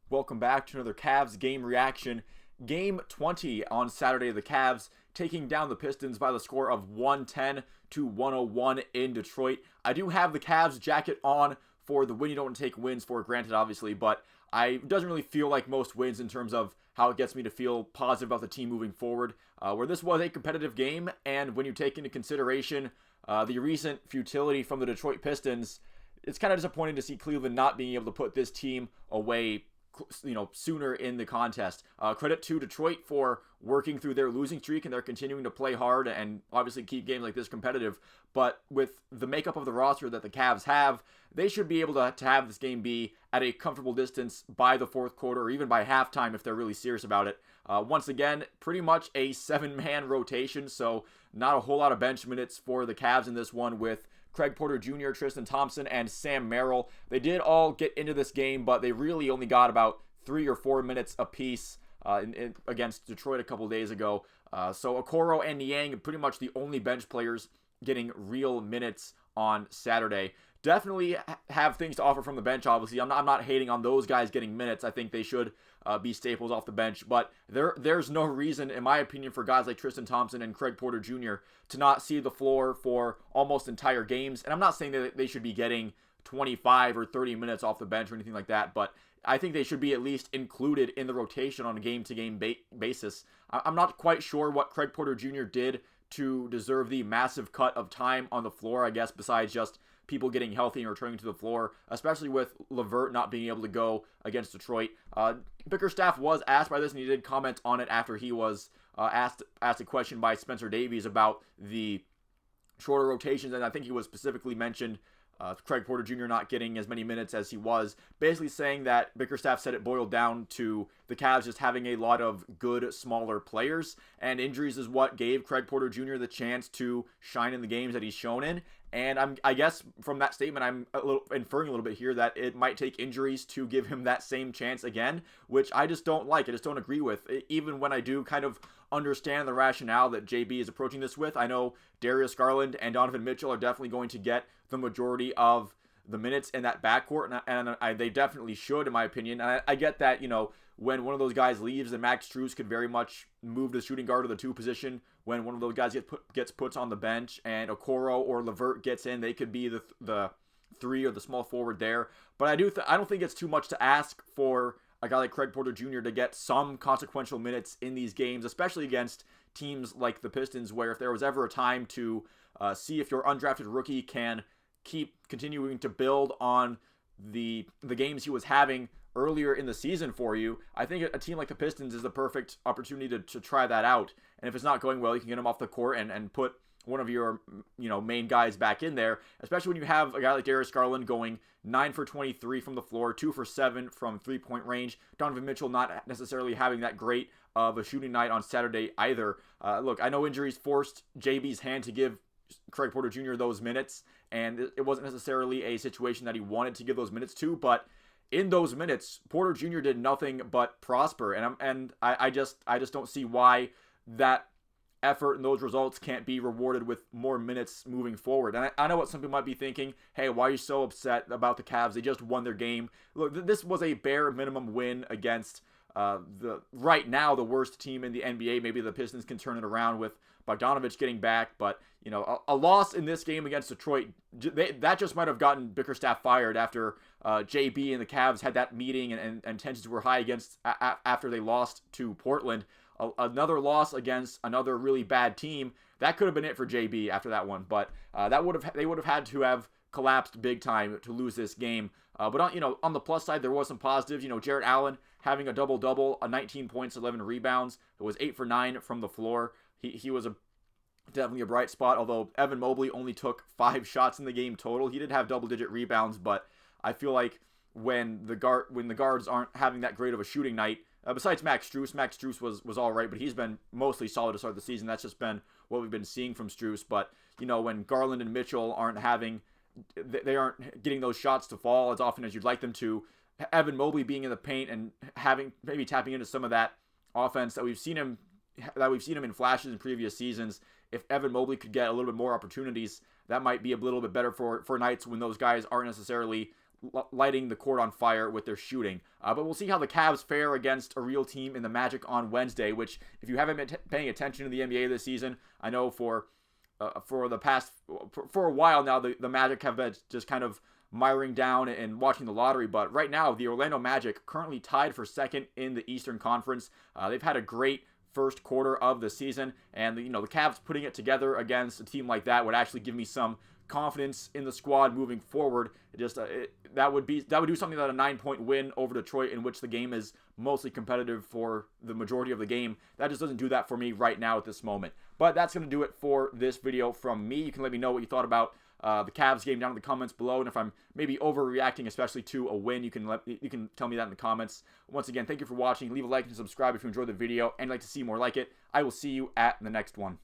Welcome back to another Cavs game reaction. Game 20 on Saturday. The Cavs taking down the Pistons by the score of 110 to 101 in Detroit. I do have the Cavs jacket on for the win. You don't want to take wins for granted, obviously, but it doesn't really feel like most wins in terms of how it gets me to feel positive about the team moving forward. Where this was a competitive game, and when you take into consideration the recent futility from the Detroit Pistons, it's kind of disappointing to see Cleveland not being able to put this team away sooner in the contest. Credit to Detroit for working through their losing streak, and they're continuing to play hard and obviously keep games like this competitive. But with the makeup of the roster that the Cavs have, they should be able to have this game be at a comfortable distance by the fourth quarter or even by halftime if they're really serious about it. Once again, pretty much a 7-man rotation, so not a whole lot of bench minutes for the Cavs in this one, with Craig Porter Jr., Tristan Thompson, and Sam Merrill. They did all get into this game, but they really only got about 3 or 4 minutes apiece against Detroit a couple days ago. So Okoro and Niang, pretty much the only bench players getting real minutes on Saturday. Definitely have things to offer from the bench, obviously. I'm not hating on those guys getting minutes. I think they should be staples off the bench. But there's no reason, in my opinion, for guys like Tristan Thompson and Craig Porter Jr. to not see the floor for almost entire games. And I'm not saying that they should be getting 25 or 30 minutes off the bench or anything like that, but I think they should be at least included in the rotation on a game-to-game basis. I'm not quite sure what Craig Porter Jr. did to deserve the massive cut of time on the floor, I guess, besides just people getting healthy and returning to the floor, especially with LeVert not being able to go against Detroit. Bickerstaff was asked by this, and he did comment on it after he was asked a question by Spencer Davies about the shorter rotations, and I think he was specifically mentioned Craig Porter Jr. not getting as many minutes as he was, basically saying that Bickerstaff said it boiled down to the Cavs just having a lot of good, smaller players, and injuries is what gave Craig Porter Jr. the chance to shine in the games that he's shown in. And I guess from that statement, I'm inferring a little bit here that it might take injuries to give him that same chance again, which I just don't like. I just don't agree with. Even when I do kind of understand the rationale that JB is approaching this with, I know Darius Garland and Donovan Mitchell are definitely going to get the majority of the minutes in that backcourt, and they definitely should, in my opinion. And I get that, when one of those guys leaves, then Max Strus could very much move to shooting guard to the 2 position. When one of those guys gets put on the bench and Okoro or LeVert gets in, they could be the 3 or the small forward there. But I don't think it's too much to ask for a guy like Craig Porter Jr. to get some consequential minutes in these games, especially against teams like the Pistons, where if there was ever a time to see if your undrafted rookie can keep continuing to build on the games he was having earlier in the season for you, I think a team like the Pistons is the perfect opportunity to try that out. And if it's not going well, you can get him off the court and put one of your main guys back in there, especially when you have a guy like Darius Garland going 9 for 23 from the floor, 2 for 7 from 3-point range. Donovan Mitchell not necessarily having that great of a shooting night on Saturday either. Look, I know injuries forced JB's hand to give Craig Porter Jr. those minutes, and it wasn't necessarily a situation that he wanted to give those minutes to, but in those minutes, Porter Jr. did nothing but prosper, and I just don't see why that effort and those results can't be rewarded with more minutes moving forward. And I know what some people might be thinking, hey, why are you so upset about the Cavs? They just won their game. Look, this was a bare minimum win against right now the worst team in the NBA. Maybe the Pistons can turn it around with Bogdanovich getting back, but a loss in this game against Detroit, that just might have gotten Bickerstaff fired after JB and the Cavs had that meeting and tensions were high after they lost to Portland. Another loss against another really bad team, that could have been it for JB after that one, but they would have had to have collapsed big time to lose this game. But on the plus side, there was some positives. Jarrett Allen having a double-double, 19 points, 11 rebounds. It was 8 for 9 from the floor. He was definitely a bright spot, although Evan Mobley only took 5 shots in the game total. He did have double-digit rebounds, but I feel like when the guards aren't having that great of a shooting night, besides Max Strus was all right, but he's been mostly solid to start the season. That's just been what we've been seeing from Strus. But when Garland and Mitchell aren't getting those shots to fall as often as you'd like them to, Evan Mobley being in the paint and maybe tapping into some of that offense that we've seen him in flashes in previous seasons. If Evan Mobley could get a little bit more opportunities, that might be a little bit better for nights when those guys aren't necessarily lighting the court on fire with their shooting. But we'll see how the Cavs fare against a real team in the Magic on Wednesday, which, if you haven't been paying attention to the NBA this season, I know for a while now, the Magic have been just kind of miring down and watching the lottery. But right now, the Orlando Magic currently tied for second in the Eastern Conference. They've had a great first quarter of the season, and the Cavs putting it together against a team like that would actually give me some confidence in the squad moving forward. That would do something that a 9-point win over Detroit, in which the game is mostly competitive for the majority of the game, that just doesn't do that for me right now at this moment. But that's going to do it for this video from me. You can let me know what you thought about the Cavs game down in the comments below, and if I'm maybe overreacting, especially to a win, you can tell me that in the comments. Once again, thank you for watching. Leave a like and subscribe if you enjoyed the video and like to see more like it. I will see you at the next one.